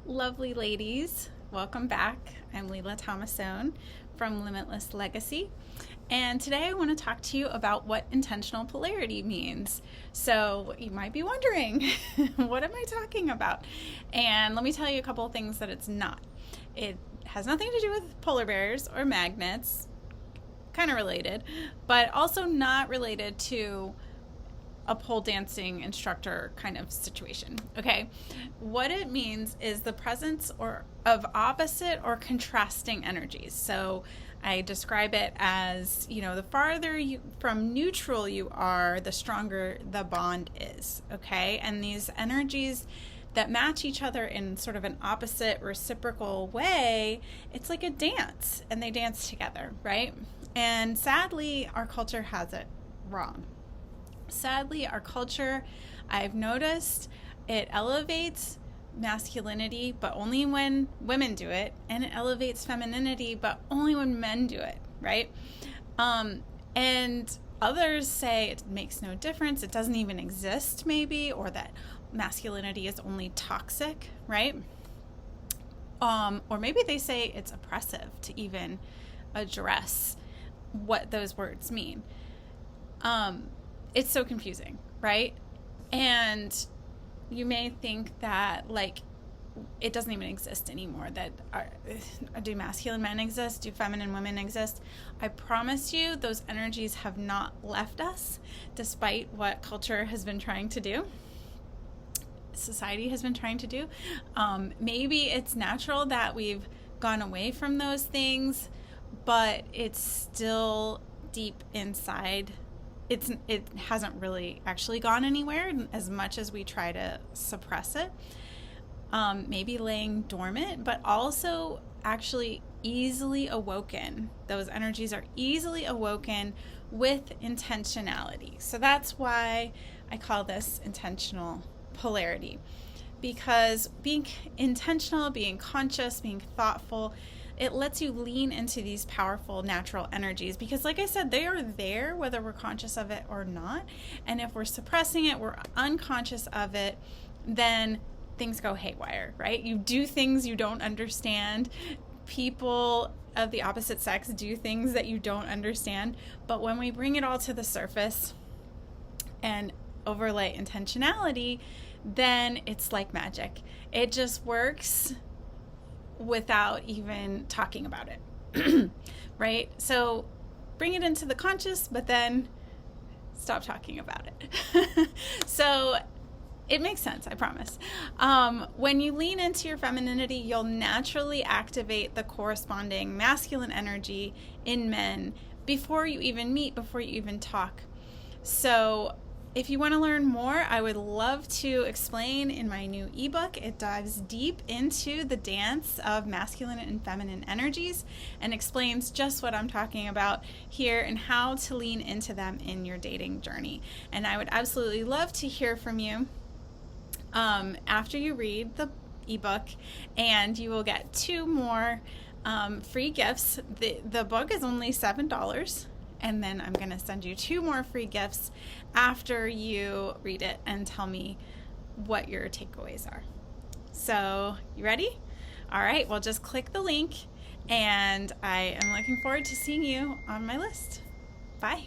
Lovely ladies, welcome back. I'm Leila Thomasone from Limitless Legacy, and today I want to talk to you about what intentional polarity means. So you might be wondering, what am I talking about? And let me tell you a couple of things that it's not. It has nothing to do with polar bears or magnets, kind of related, but also not related to a pole dancing instructor kind of situation. Okay, what it means is the presence of opposite or contrasting energies. So I describe it as, the farther from neutral you are, the stronger the bond is. Okay, and these energies that match each other in sort of an opposite reciprocal way, it's like a dance, and they dance together, right? And sadly, our culture has it wrong. Sadly, our culture, I've noticed, it elevates masculinity, but only when women do it, and it elevates femininity, but only when men do it, right? And others say it makes no difference, it doesn't even exist, maybe, or that masculinity is only toxic, right? Or maybe they say it's oppressive to even address what those words mean. It's so confusing, right? And you may think that, it doesn't even exist anymore. Do masculine men exist? Do feminine women exist? I promise you, those energies have not left us, despite what culture has been trying to do. Society has been trying to do. Maybe it's natural that we've gone away from those things, but it's still deep inside. It hasn't really actually gone anywhere as much as we try to suppress it. Maybe laying dormant, but also actually easily awoken. Those energies are easily awoken with intentionality. So that's why I call this intentional polarity, because being intentional, being conscious, being thoughtful, it lets you lean into these powerful natural energies, because like I said, they are there whether we're conscious of it or not. And if we're suppressing it, we're unconscious of it, then things go haywire, right? You do things you don't understand. People of the opposite sex do things that you don't understand. But when we bring it all to the surface and overlay intentionality, then it's like magic. It just works without even talking about it, right? So bring it into the conscious, but then stop talking about it. So it makes sense, I promise. When you lean into your femininity, you'll naturally activate the corresponding masculine energy in men before you even meet, before you even talk. So if you want to learn more, I would love to explain in my new ebook. It dives deep into the dance of masculine and feminine energies and explains just what I'm talking about here and how to lean into them in your dating journey. And I would absolutely love to hear from you after you read the ebook, and you will get 2 more free gifts. The book is only $7. And then I'm going to send you 2 more free gifts after you read it and tell me what your takeaways are. So, you ready? All right, well, just click the link, and I am looking forward to seeing you on my list. Bye.